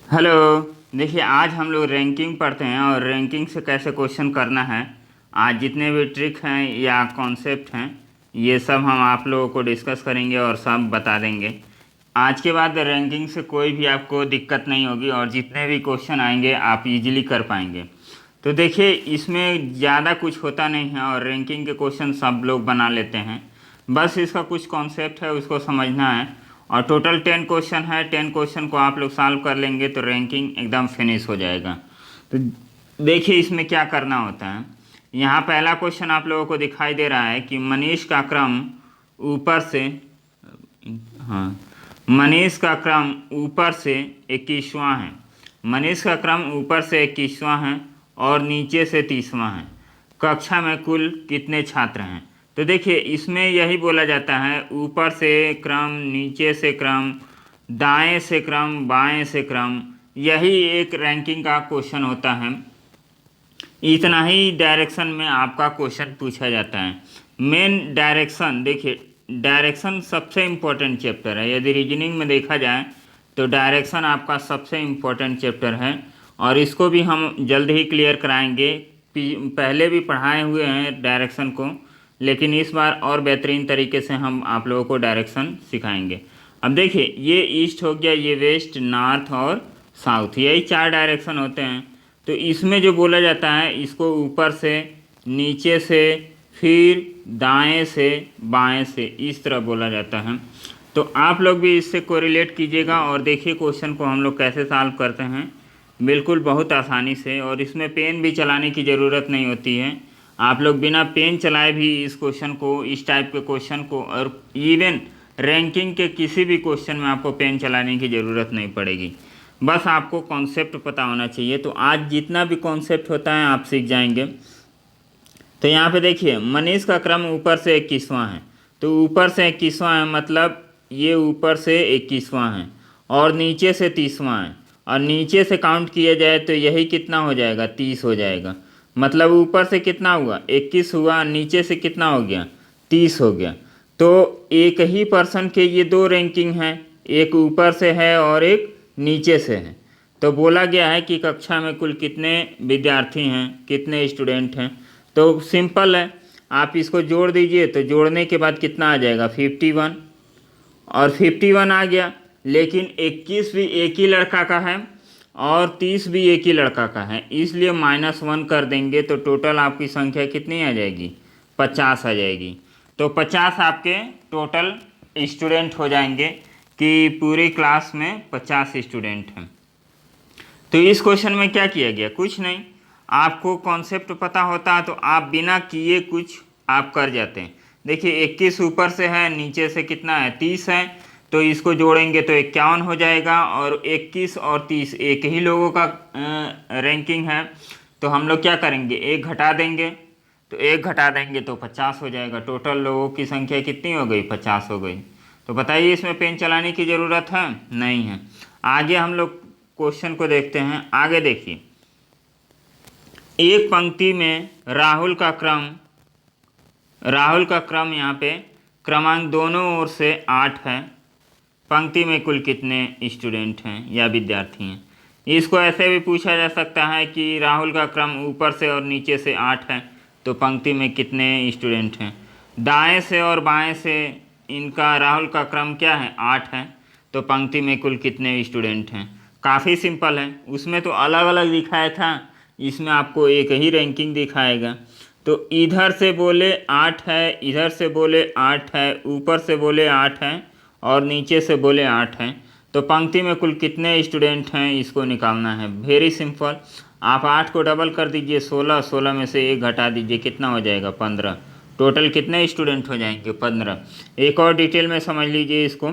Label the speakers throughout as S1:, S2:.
S1: Hello. देखिए, आज हम लोग रैंकिंग पढ़ते हैं और रैंकिंग से कैसे क्वेश्चन करना है। आज जितने भी ट्रिक हैं या कॉन्सेप्ट हैं, ये सब हम आप लोगों को डिस्कस करेंगे और सब बता देंगे। आज के बाद रैंकिंग से कोई भी आपको दिक्कत नहीं होगी और जितने भी क्वेश्चन आएंगे आप इजीली कर पाएंगे। तो देखिए, इसमें ज़्यादा कुछ होता नहीं है और रैंकिंग के क्वेश्चन सब लोग बना लेते हैं। बस इसका कुछ कॉन्सेप्ट है, उसको समझना है। और टोटल 10 क्वेश्चन है। 10 क्वेश्चन को आप लोग सॉल्व कर लेंगे तो रैंकिंग एकदम फिनिश हो जाएगा। तो देखिए, इसमें क्या करना होता है। यहाँ पहला क्वेश्चन आप लोगों को दिखाई दे रहा है कि मनीष का क्रम ऊपर से, हाँ, मनीष का क्रम ऊपर से 21वां है। मनीष का क्रम ऊपर से 21वां है और नीचे से 30वां है। कक्षा में कुल कितने छात्र हैं। तो देखिए, इसमें यही बोला जाता है, ऊपर से क्रम, नीचे से क्रम, दाएं से क्रम, बाएं से क्रम, यही एक रैंकिंग का क्वेश्चन होता है। इतना ही डायरेक्शन में आपका क्वेश्चन पूछा जाता है। मेन डायरेक्शन, देखिए, डायरेक्शन सबसे इम्पोर्टेंट चैप्टर है। यदि रीजनिंग में देखा जाए तो डायरेक्शन आपका सबसे इम्पोर्टेंट चैप्टर है और इसको भी हम जल्द ही क्लियर कराएंगे। पहले भी पढ़ाए हुए हैं डायरेक्शन को, लेकिन इस बार और बेहतरीन तरीके से हम आप लोगों को डायरेक्शन सिखाएंगे। अब देखिए, ये ईस्ट हो गया, ये वेस्ट, नॉर्थ और साउथ, यही 4 डायरेक्शन होते हैं। तो इसमें जो बोला जाता है, इसको ऊपर से, नीचे से, फिर दाएं से, बाएं से, इस तरह बोला जाता है। तो आप लोग भी इससे कोरिलेट कीजिएगा और देखिए क्वेश्चन को हम लोग कैसे सॉल्व करते हैं। बिल्कुल बहुत आसानी से, और इसमें पेन भी चलाने की ज़रूरत नहीं होती है। आप लोग बिना पेन चलाए भी इस क्वेश्चन को, इस टाइप के क्वेश्चन को, और इवन रैंकिंग के किसी भी क्वेश्चन में आपको पेन चलाने की ज़रूरत नहीं पड़ेगी। बस आपको कॉन्सेप्ट पता होना चाहिए। तो आज जितना भी कॉन्सेप्ट होता है आप सीख जाएंगे। तो यहाँ पे देखिए, मनीष का क्रम ऊपर से 21वां है। तो ऊपर से 21वां है मतलब ये ऊपर से 21वां है और नीचे से 30वां है। और नीचे से काउंट किया जाए तो यही कितना हो जाएगा, 30 हो जाएगा। मतलब ऊपर से कितना हुआ, 21 हुआ, नीचे से कितना हो गया, 30 हो गया। तो एक ही पर्सन के ये 2 रैंकिंग हैं, एक ऊपर से है और एक नीचे से है। तो बोला गया है कि कक्षा में कुल कितने विद्यार्थी हैं, कितने स्टूडेंट हैं। तो सिंपल है, आप इसको जोड़ दीजिए तो जोड़ने के बाद कितना आ जाएगा, 51। और 51 आ गया, लेकिन 21 भी एक ही लड़का का है और 30 भी एक ही लड़का का है, इसलिए -1 कर देंगे तो टोटल आपकी संख्या कितनी आ जाएगी, 50 आ जाएगी। तो 50 आपके टोटल स्टूडेंट हो जाएंगे कि पूरी क्लास में 50 स्टूडेंट हैं। तो इस क्वेश्चन में क्या किया गया, कुछ नहीं। आपको कॉन्सेप्ट पता होता तो आप बिना किए कुछ आप कर जाते हैं। देखिए, 21 ऊपर से है, नीचे से कितना है, 30 है। तो इसको जोड़ेंगे तो 51 हो जाएगा और 21 और 30 एक ही लोगों का रैंकिंग है। तो हम लोग क्या करेंगे, एक घटा देंगे। तो एक घटा देंगे तो 50 हो जाएगा। टोटल लोगों की संख्या कितनी हो गई, 50 हो गई। तो बताइए, इसमें पेन चलाने की ज़रूरत है, नहीं है। आगे हम लोग क्वेश्चन को देखते हैं। आगे देखिए, एक पंक्ति में राहुल का क्रम यहाँ पे क्रमांक दोनों ओर से 8 है। पंक्ति में कुल कितने स्टूडेंट हैं या विद्यार्थी हैं। इसको ऐसे भी पूछा जा सकता है कि राहुल का क्रम ऊपर से और नीचे से 8 है, तो पंक्ति में कितने स्टूडेंट हैं। दाएं से और बाएं से इनका राहुल का क्रम क्या है, 8 है, तो पंक्ति में कुल कितने स्टूडेंट हैं। काफ़ी सिंपल है। उसमें तो अलग अलग दिखाया था, इसमें आपको एक ही रैंकिंग दिखाएगा। तो इधर से बोले 8 है, इधर से बोले 8 है, ऊपर से बोले 8 है और नीचे से बोले 8 हैं। तो पंक्ति में कुल कितने स्टूडेंट हैं, इसको निकालना है। Very simple. आप 8 को डबल कर दीजिए, 16, 16 में से 1 घटा दीजिए, कितना हो जाएगा, 15। टोटल कितने स्टूडेंट हो जाएंगे, 15। एक और डिटेल में समझ लीजिए इसको।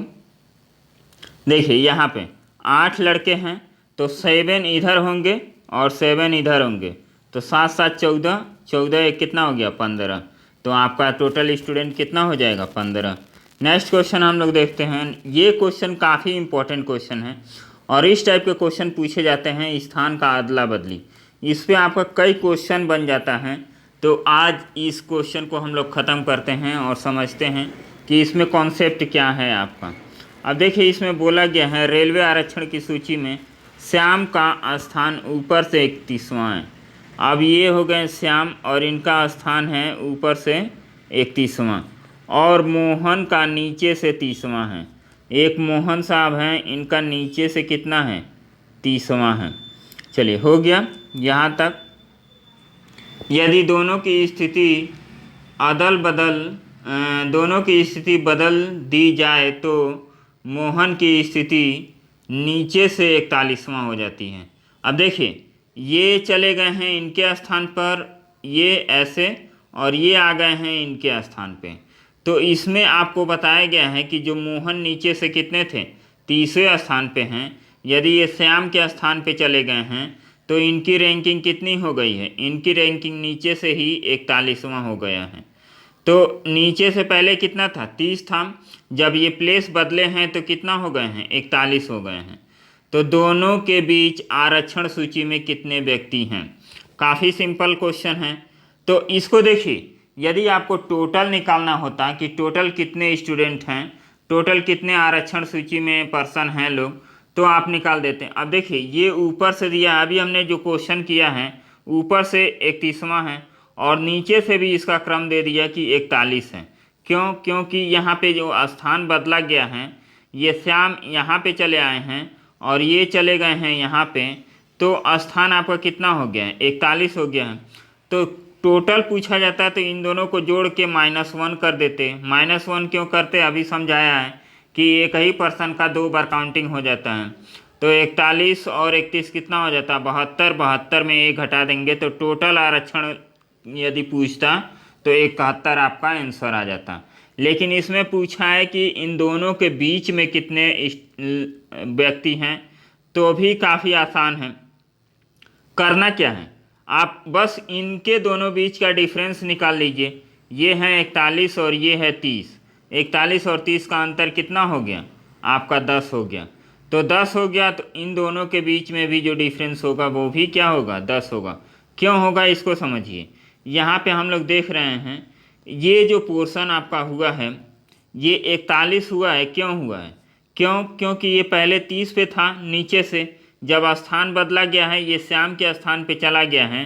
S1: देखिए, यहाँ पे 8 लड़के हैं तो 7 इधर होंगे और 7 इधर होंगे, तो 7 7 14, 14 एक कितना हो गया, 15। तो आपका टोटल स्टूडेंट कितना हो जाएगा, 15। नेक्स्ट क्वेश्चन हम लोग देखते हैं। ये क्वेश्चन काफ़ी इंपॉर्टेंट क्वेश्चन है और इस टाइप के क्वेश्चन पूछे जाते हैं, स्थान का अदला बदली। इस पर आपका कई क्वेश्चन बन जाता है। तो आज इस क्वेश्चन को हम लोग ख़त्म करते हैं और समझते हैं कि इसमें कॉन्सेप्ट क्या है आपका। अब देखिए, इसमें बोला गया है रेलवे आरक्षण की सूची में श्याम का स्थान ऊपर से 31वां है। अब ये हो गए श्याम और इनका स्थान है ऊपर से 31वां, और मोहन का नीचे से 30वां है। एक मोहन साहब हैं, इनका नीचे से कितना है, 30वां है। चलिए हो गया यहाँ तक। यदि दोनों की स्थिति दोनों की स्थिति बदल दी जाए तो मोहन की स्थिति नीचे से 41वां हो जाती है। अब देखिए ये चले गए हैं इनके स्थान पर, ये ऐसे, और ये आ गए हैं इनके स्थान पे। तो इसमें आपको बताया गया है कि जो मोहन नीचे से कितने थे, 30वें स्थान पे हैं। यदि ये श्याम के स्थान पे चले गए हैं तो इनकी रैंकिंग कितनी हो गई है, इनकी रैंकिंग नीचे से ही 41वां हो गया है। तो नीचे से पहले कितना था, 30 था। जब ये प्लेस बदले हैं तो कितना हो गए हैं, 41 हो गए हैं। तो दोनों के बीच आरक्षण सूची में कितने व्यक्ति हैं। काफ़ी सिंपल क्वेश्चन है। तो इसको देखिए, यदि आपको टोटल निकालना होता कि टोटल कितने स्टूडेंट हैं, टोटल कितने आरक्षण सूची में पर्सन हैं लोग, तो आप निकाल देते हैं। अब देखिए ये ऊपर से दिया, अभी हमने जो क्वेश्चन किया है ऊपर से 31वां है और नीचे से भी इसका क्रम दे दिया कि 41 है। क्यों? क्योंकि यहाँ पे जो स्थान बदला गया है, ये श्याम यहाँ पे चले आए हैं और ये चले गए हैं यहाँ पे, तो स्थान आपका कितना हो गया है, 41 हो गया है। तो टोटल पूछा जाता है तो इन दोनों को जोड़ के -1 कर देते। -1 क्यों करते, अभी समझाया है कि एक ही पर्सन का 2 बार काउंटिंग हो जाता है। तो 41 और 31 कितना हो जाता है, 72। 72 में 1 घटा देंगे तो टोटल आरक्षण यदि पूछता तो 71 आपका आंसर आ जाता। लेकिन इसमें पूछा है कि इन दोनों के बीच में कितने व्यक्ति हैं, तो भी काफ़ी आसान है। करना क्या है, आप बस इनके दोनों बीच का डिफरेंस निकाल लीजिए। ये है 41 और ये है 30। 41 और 30 का अंतर कितना हो गया, आपका 10 हो गया। तो 10 हो गया तो इन दोनों के बीच में भी जो डिफरेंस होगा वो भी क्या होगा, 10 होगा। क्यों होगा इसको समझिए। यहाँ पे हम लोग देख रहे हैं ये जो पोर्शन आपका हुआ है ये 41 हुआ है। क्यों हुआ है, क्योंकि ये पहले 30 पे था, नीचे से जब स्थान बदला गया है, ये श्याम के स्थान पे चला गया है,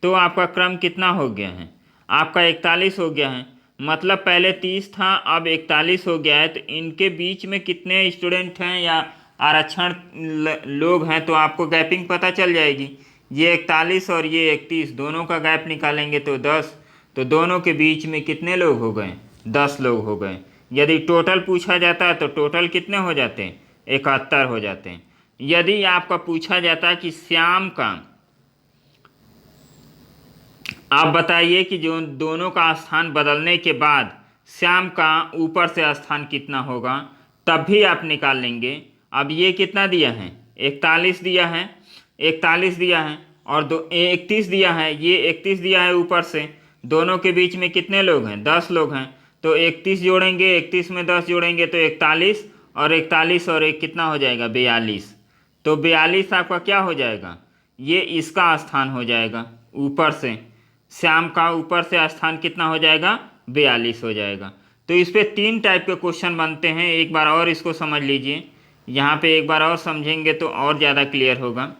S1: तो आपका क्रम कितना हो गया है, आपका 41 हो गया है। मतलब पहले 30 था, अब 41 हो गया है। तो इनके बीच में कितने स्टूडेंट हैं या आरक्षण लोग हैं, तो आपको गैपिंग पता चल जाएगी। ये 41 और ये 31, दोनों का गैप निकालेंगे तो 10। तो दोनों के बीच में कितने लोग हो गए, 10 लोग हो गए। यदि टोटल पूछा जाता है तो टोटल कितने हो जाते हैं, 71 हो जाते हैं। यदि आपका पूछा जाता है कि श्याम का, आप बताइए कि जो दोनों का स्थान बदलने के बाद श्याम का ऊपर से स्थान कितना होगा, तब भी आप निकाल लेंगे। अब ये कितना दिया है, 41 दिया है, 41 दिया है और 31 दिया है, ये 31 दिया है ऊपर से। दोनों के बीच में कितने लोग हैं, 10 लोग हैं। तो 31 जोड़ेंगे, 31 में 10 जोड़ेंगे तो 41, और 41 और 1 कितना हो जाएगा, 42। तो 42 आपका क्या हो जाएगा, ये इसका स्थान हो जाएगा ऊपर से। श्याम का ऊपर से स्थान कितना हो जाएगा, 42 हो जाएगा। तो इस पे 3 टाइप के क्वेश्चन बनते हैं। एक बार और इसको समझ लीजिए, यहाँ पे एक बार और समझेंगे तो और ज़्यादा क्लियर होगा।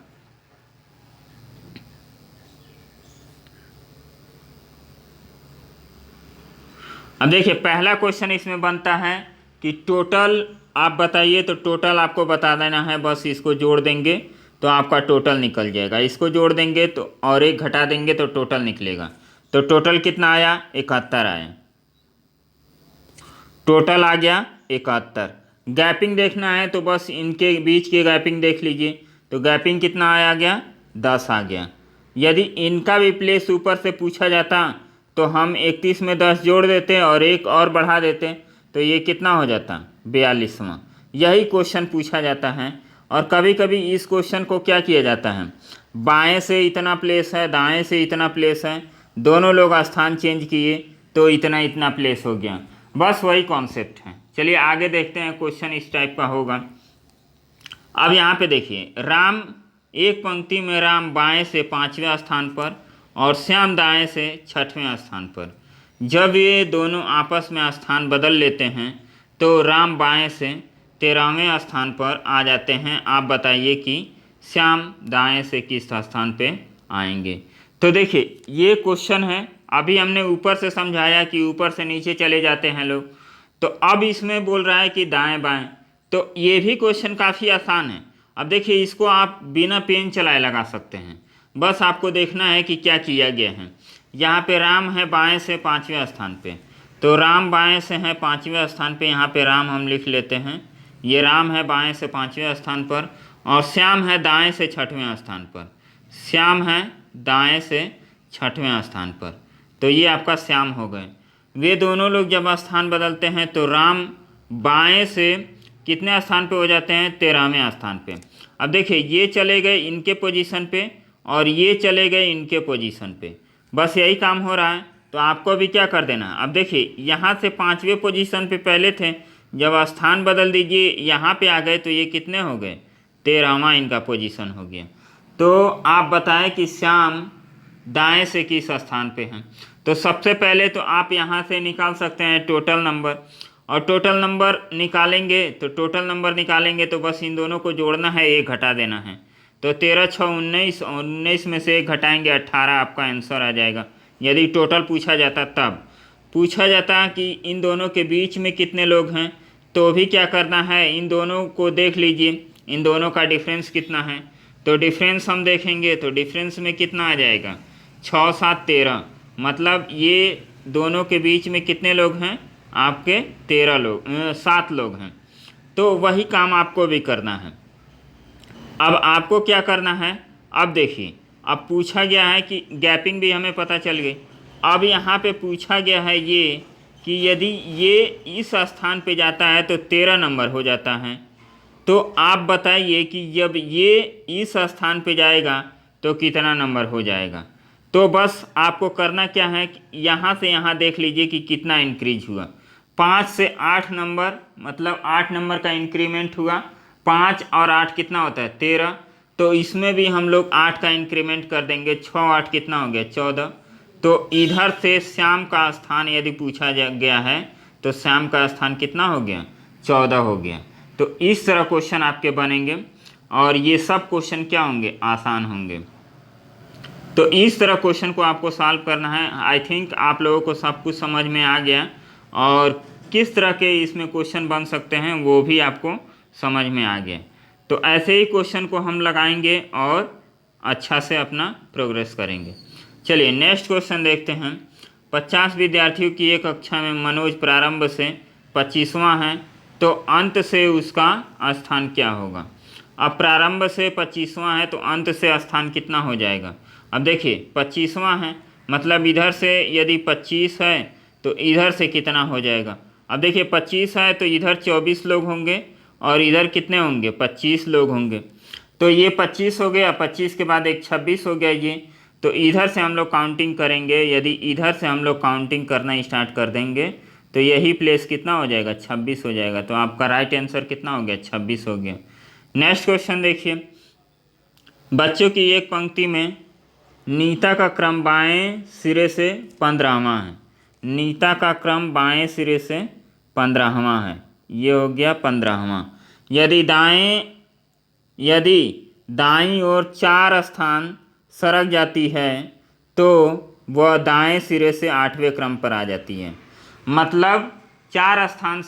S1: अब देखिए पहला क्वेश्चन इसमें बनता है कि टोटल आप बताइए, तो टोटल आपको बता देना है, बस इसको जोड़ देंगे तो आपका टोटल निकल जाएगा। इसको जोड़ देंगे तो और 1 घटा देंगे तो टोटल निकलेगा। तो टोटल कितना आया, 71 आया, टोटल आ गया 71। गैपिंग देखना है तो बस इनके बीच की गैपिंग देख लीजिए, तो गैपिंग कितना आया गया, 10 आ गया। यदि इनका भी प्लेस ऊपर से पूछा जाता तो हम 31 में 10 जोड़ देते और 1 और बढ़ा देते, तो ये कितना हो जाता, 42वां। यही क्वेश्चन पूछा जाता है। और कभी कभी इस क्वेश्चन को क्या किया जाता है, बाएं से इतना प्लेस है, दाएं से इतना प्लेस है, दोनों लोग स्थान चेंज किए तो इतना इतना प्लेस हो गया। बस वही कॉन्सेप्ट है। चलिए आगे देखते हैं, क्वेश्चन इस टाइप का होगा। अब यहाँ पे देखिए, राम, एक पंक्ति में राम बाएं से 5वें स्थान पर और श्याम दाएं से 6वें स्थान पर। जब ये दोनों आपस में स्थान बदल लेते हैं तो राम बाएं से 13वें स्थान पर आ जाते हैं। आप बताइए कि श्याम दाएं से किस स्थान पे आएंगे। तो देखिए ये क्वेश्चन है, अभी हमने ऊपर से समझाया कि ऊपर से नीचे चले जाते हैं लोग, तो अब इसमें बोल रहा है कि दाएं बाएं, तो ये भी क्वेश्चन काफ़ी आसान है। अब देखिए इसको आप बिना पेन चलाए लगा सकते हैं, बस आपको देखना है कि क्या किया गया है। यहाँ पे राम है बाएं से 5वें स्थान पे, तो राम बाएं से है 5वें स्थान पे, यहाँ पे राम हम लिख लेते हैं, ये राम है बाएं से 5वें स्थान पर, और श्याम है दाएं से 6वें स्थान पर, श्याम है दाएं से 6वें स्थान पर, तो ये आपका श्याम हो गए। वे दोनों लोग जब स्थान बदलते हैं तो राम बाएं से कितने स्थान पे हो जाते हैं, 13वें स्थान पे। अब देखिए ये चले गए इनके पोजीशन पे और ये चले गए इनके पोजीशन पे, बस यही काम हो रहा है। तो आपको भी क्या कर देना है, अब देखिए यहाँ से 5वें पोजीशन पे पहले थे, जब स्थान बदल दीजिए यहाँ पे आ गए तो ये कितने हो गए, 13वां इनका पोजीशन हो गया। तो आप बताएं कि श्याम दाएं से किस स्थान पे हैं। तो सबसे पहले तो आप यहाँ से निकाल सकते हैं टोटल नंबर, और टोटल नंबर निकालेंगे तो तो बस इन दोनों को जोड़ना है, एक घटा देना है। तो 13 6 19, और 19 में से एक घटाएंगे 18, आपका आंसर आ जाएगा। यदि टोटल पूछा जाता, तब पूछा जाता कि इन दोनों के बीच में कितने लोग हैं, तो भी क्या करना है, इन दोनों को देख लीजिए, इन दोनों का डिफरेंस कितना है। तो डिफरेंस हम देखेंगे तो डिफरेंस में कितना आ जाएगा, 6 7 13, मतलब ये दोनों के बीच में कितने लोग हैं, आपके 7 लोग हैं। तो वही काम आपको भी करना है। अब आपको क्या करना है, अब देखिए अब पूछा गया है कि गैपिंग भी हमें पता चल गई। अब यहाँ पे पूछा गया है ये कि यदि ये इस स्थान पे जाता है तो 13 नंबर हो जाता है। तो आप बताइए कि जब ये इस स्थान पे जाएगा तो कितना नंबर हो जाएगा। तो बस आपको करना क्या है, यहाँ से यहाँ देख लीजिए कि कितना इंक्रीज हुआ। 5 से 8 नंबर, मतलब 8 नंबर का इंक्रीमेंट हुआ। 5 और 8 कितना होता है, 13। तो इसमें भी हम लोग 8 का इंक्रीमेंट कर देंगे। 6 8 कितना हो गया, 14। तो इधर से श्याम का स्थान यदि पूछा गया है तो श्याम का स्थान कितना हो गया, 14 हो गया। तो इस तरह क्वेश्चन आपके बनेंगे, और ये सब क्वेश्चन क्या होंगे, आसान होंगे। तो इस तरह क्वेश्चन को आपको सॉल्व करना है। आई थिंक आप लोगों को सब कुछ समझ में आ गया, और किस तरह के इसमें क्वेश्चन बन सकते हैं वो भी आपको समझ में आ गया। तो ऐसे ही क्वेश्चन को हम लगाएंगे और अच्छा से अपना प्रोग्रेस करेंगे। चलिए नेक्स्ट क्वेश्चन देखते हैं। 50 विद्यार्थियों की एक कक्षा में मनोज प्रारंभ से 25वां है, तो अंत से उसका स्थान क्या होगा। अब प्रारंभ से 25वां है तो अंत से स्थान कितना हो जाएगा। अब देखिए 25वां है, मतलब इधर से यदि 25 है तो इधर से कितना हो जाएगा। अब देखिए 25 है तो इधर 24 लोग होंगे, और इधर कितने होंगे, 25 लोग होंगे। तो ये 25 हो गया, 25 के बाद एक 26 हो गया ये। तो इधर से हम लोग काउंटिंग करेंगे, यदि इधर से हम लोग काउंटिंग करना स्टार्ट कर देंगे तो यही प्लेस कितना हो जाएगा, 26 हो जाएगा। तो आपका राइट आंसर कितना हो गया, 26 हो गया। नेक्स्ट क्वेश्चन देखिए। बच्चों की एक पंक्ति में नीता का क्रम बाएं सिरे से 15वां है। नीता का क्रम बाएं सिरे से 15वां है, ये हो गया 15वां। यदि दाईं ओर 4 स्थान सरक जाती है तो वह दाएं सिरे से 8वें क्रम पर आ जाती है। मतलब 4 स्थान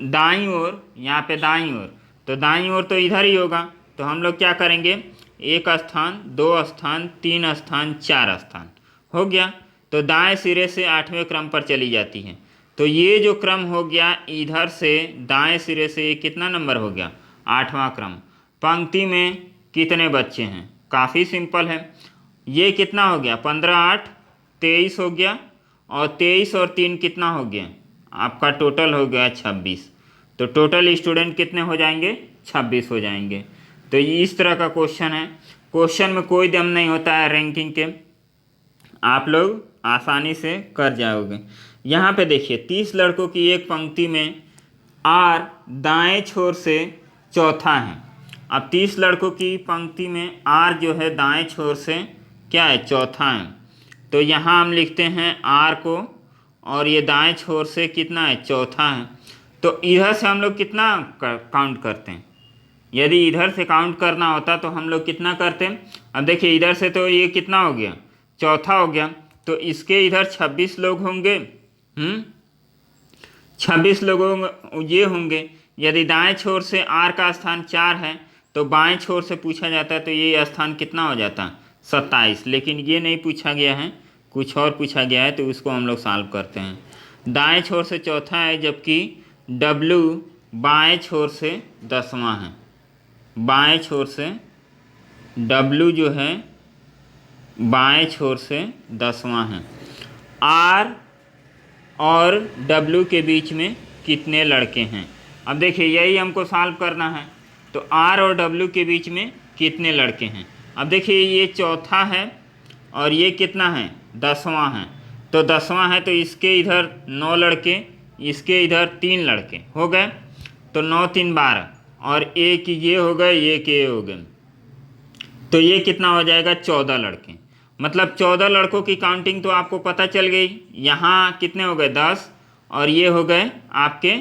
S1: दाईं ओर, यहाँ पे दाईं ओर, तो दाईं ओर तो इधर ही होगा। तो हम लोग क्या करेंगे, 1 स्थान 2 स्थान 3 स्थान 4 स्थान हो गया, तो दाएं सिरे से 8वें क्रम पर चली जाती है। तो ये जो क्रम हो गया इधर से दाएं सिरे से, ये कितना नंबर हो गया, 8वां क्रम। पंक्ति में कितने बच्चे हैं, काफ़ी सिंपल है। ये कितना हो गया, 15 8 23 हो गया, और 23 और 3 कितना हो गया, आपका टोटल हो गया 26। तो टोटल स्टूडेंट कितने हो जाएंगे, 26 हो जाएंगे। तो इस तरह का क्वेश्चन है। क्वेश्चन में कोई दम नहीं होता है रैंकिंग के, आप लोग आसानी से कर जाओगे। यहाँ पे देखिए 30 लड़कों की एक पंक्ति में आर दाएं छोर से चौथा है। अब 30 लड़कों की पंक्ति में आर जो है दाएं छोर से क्या है, चौथा है। तो यहाँ हम लिखते हैं आर को, और ये दाएं छोर से कितना है, चौथा है। तो इधर से हम लोग कितना काउंट करते हैं, यदि इधर से काउंट करना होता तो हम लोग कितना करते। अब देखिए इधर से तो ये कितना हो गया, चौथा हो गया, तो इसके इधर 26 लोग होंगे। 26 लोगों ये होंगे। यदि दाएं छोर से r का स्थान 4 है तो बाएं छोर से पूछा जाता है तो ये स्थान कितना हो जाता, 27। लेकिन ये नहीं पूछा गया है, कुछ और पूछा गया है, तो उसको हम लोग सॉल्व करते हैं। दाएं छोर से चौथा है, जबकि W बाएं छोर से 10वां है। बाएं छोर से W जो है बाएं छोर से 10वां है। R और W के बीच में कितने लड़के हैं। अब देखिए यही हमको सॉल्व करना है। तो R और W के बीच में कितने लड़के हैं। अब देखिए ये चौथा है और ये कितना है, 10वां है। तो 10वां है तो इसके इधर 9 लड़के, इसके इधर 3 लड़के हो गए। तो 9 3 12 और एक ये हो गए, एक ये हो गए। तो ये कितना हो जाएगा, 14 लड़के। मतलब 14 लड़कों की काउंटिंग तो आपको पता चल गई। यहाँ कितने हो गए, 10 और ये हो गए आपके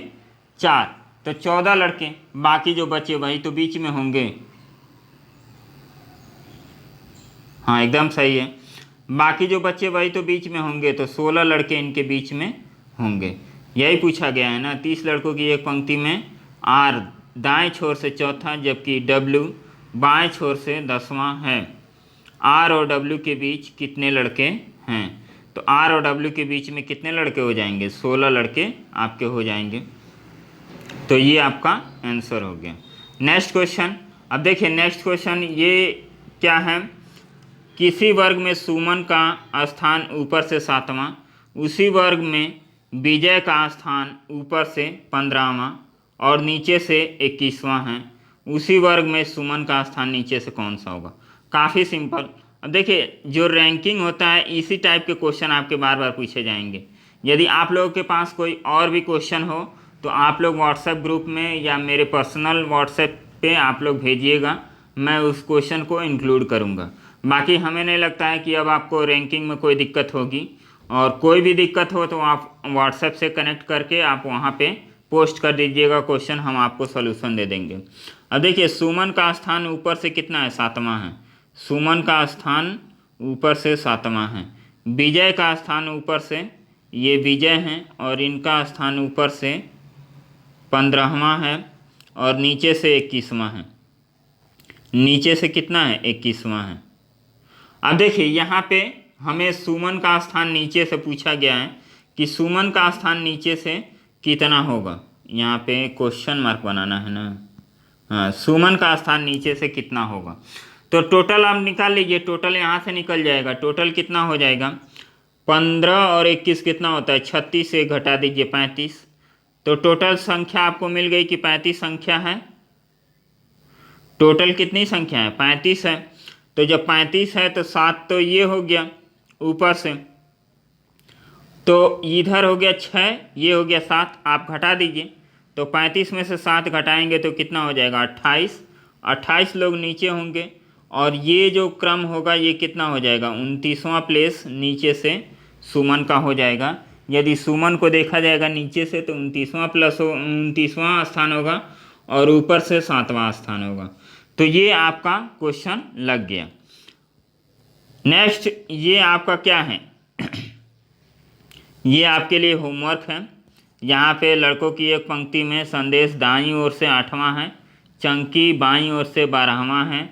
S1: 4। तो 14 लड़के, बाकी जो बचे वही तो बीच में होंगे। हाँ एकदम सही है, बाकी जो बच्चे वही तो बीच में होंगे। तो 16 लड़के इनके बीच में होंगे। यही पूछा गया है ना। 30 लड़कों की एक पंक्ति में R दाएं छोर से चौथा, जबकि W बाएं छोर से 10वां है। R और W के बीच कितने लड़के हैं। तो R और W के बीच में कितने लड़के हो जाएंगे, 16 लड़के आपके हो जाएंगे। तो ये आपका आंसर हो गया। Next question. अब देखिए नेक्स्ट क्वेश्चन ये क्या है, किसी वर्ग में सुमन का स्थान ऊपर से 7वां, उसी वर्ग में विजय का स्थान ऊपर से 15वां और नीचे से 21वां है। उसी वर्ग में सुमन का स्थान नीचे से कौन सा होगा। काफ़ी सिंपल। अब देखिए जो रैंकिंग होता है इसी टाइप के क्वेश्चन आपके बार बार पूछे जाएंगे। यदि आप लोगों के पास कोई और भी क्वेश्चन हो तो आप लोग व्हाट्सएप ग्रुप में या मेरे पर्सनल व्हाट्सएप पे आप लोग भेजिएगा, मैं उस क्वेश्चन को इंक्लूड करूँगा। बाकी हमें नहीं लगता है कि अब आपको रैंकिंग में कोई दिक्कत होगी, और कोई भी दिक्कत हो तो आप व्हाट्सएप से कनेक्ट करके आप वहाँ पे पोस्ट कर दीजिएगा क्वेश्चन, हम आपको सोल्यूशन दे देंगे। अब देखिए सुमन का स्थान ऊपर से कितना है, 7वां है। सुमन का स्थान ऊपर से 7वां है। विजय का स्थान ऊपर से, ये विजय हैं और इनका स्थान ऊपर से 15वां है और नीचे से 21वां है। नीचे से कितना है, 21वां है। अब देखिए यहाँ पे हमें सुमन का स्थान नीचे से पूछा गया है कि सुमन का स्थान नीचे से कितना होगा। यहाँ पे क्वेश्चन मार्क बनाना है ना। हाँ, सुमन का स्थान नीचे से कितना होगा। तो टोटल आप निकाल लीजिए, टोटल यहाँ से निकल जाएगा। टोटल कितना हो जाएगा, 15 और 21 कितना होता है, 36 से घटा दीजिए 35। तो टोटल संख्या आपको मिल गई कि 35 संख्या है। टोटल कितनी संख्या है, 35 है। तो जब 35 है तो 7 तो ये हो गया ऊपर से, तो इधर हो गया 6, ये हो गया 7, आप घटा दीजिए। तो 35 में से 7 घटाएंगे तो कितना हो जाएगा, 28। 28 लोग नीचे होंगे और ये जो क्रम होगा ये कितना हो जाएगा, 29वां प्लेस नीचे से सुमन का हो जाएगा। यदि सुमन को देखा जाएगा नीचे से तो 29वां स्थान होगा और ऊपर से 7वां स्थान होगा। तो ये आपका क्वेश्चन लग गया। नेक्स्ट ये आपका क्या है ये आपके लिए होमवर्क है। यहाँ पे लड़कों की एक पंक्ति में संदेश दाईं ओर से 8वां है, चंकी बाईं ओर से 12वां है।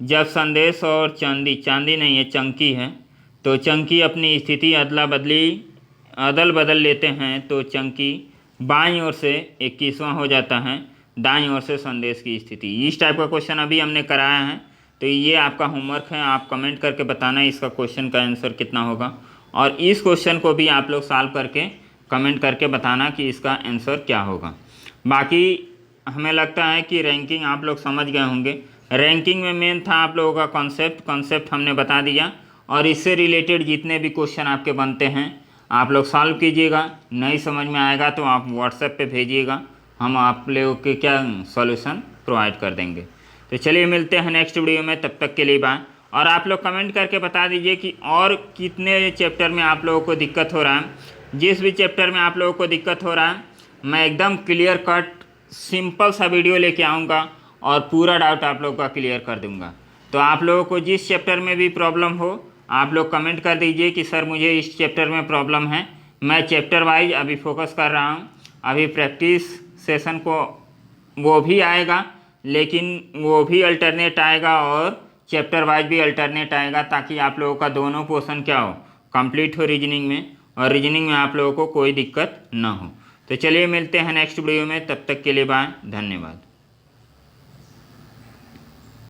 S1: जब संदेश और चांदी नहीं है, चंकी है, तो चंकी अपनी स्थिति अदल बदल लेते हैं तो चंकी बाईं ओर से 21वां हो जाता है, दाईं ओर से संदेश की स्थिति। इस टाइप का क्वेश्चन अभी हमने कराया है। तो ये आपका होमवर्क है, आप कमेंट करके बताना इसका क्वेश्चन का आंसर कितना होगा, और इस क्वेश्चन को भी आप लोग सॉल्व करके कमेंट करके बताना कि इसका आंसर क्या होगा। बाकी हमें लगता है कि रैंकिंग आप लोग समझ गए होंगे। रैंकिंग में मेन था आप लोगों का कॉन्सेप्ट हमने बता दिया, और इससे रिलेटेड जितने भी क्वेश्चन आपके बनते हैं आप लोग सॉल्व कीजिएगा। नहीं समझ में आएगा तो आप व्हाट्सएप पे भेजिएगा, हम आप लोगों के क्या सॉल्यूशन प्रोवाइड कर देंगे। तो चलिए मिलते हैं नेक्स्ट वीडियो में, तब तक के लिए बाय। और आप लोग कमेंट करके बता दीजिए कि और कितने चैप्टर में आप लोगों को दिक्कत हो रहा है। जिस भी चैप्टर में आप लोगों को दिक्कत हो रहा है मैं एकदम क्लियर कट सिंपल सा वीडियो लेके आऊँगा, और पूरा डाउट आप लोगों का क्लियर कर दूंगा। तो आप लोगों को जिस चैप्टर में भी प्रॉब्लम हो आप लोग कमेंट कर दीजिए कि सर मुझे इस चैप्टर में प्रॉब्लम है। मैं चैप्टर वाइज अभी फोकस कर रहा हूँ। अभी प्रैक्टिस सेशन को वो भी आएगा, लेकिन वो भी अल्टरनेट आएगा और चैप्टर वाइज भी अल्टरनेट आएगा, ताकि आप लोगों का दोनों पोर्शन क्या हो, कंप्लीट हो रीजनिंग में, और रीजनिंग में आप लोगों को कोई दिक्कत ना हो। तो चलिए मिलते हैं नेक्स्ट वीडियो में, तब तक के लिए बाय, धन्यवाद।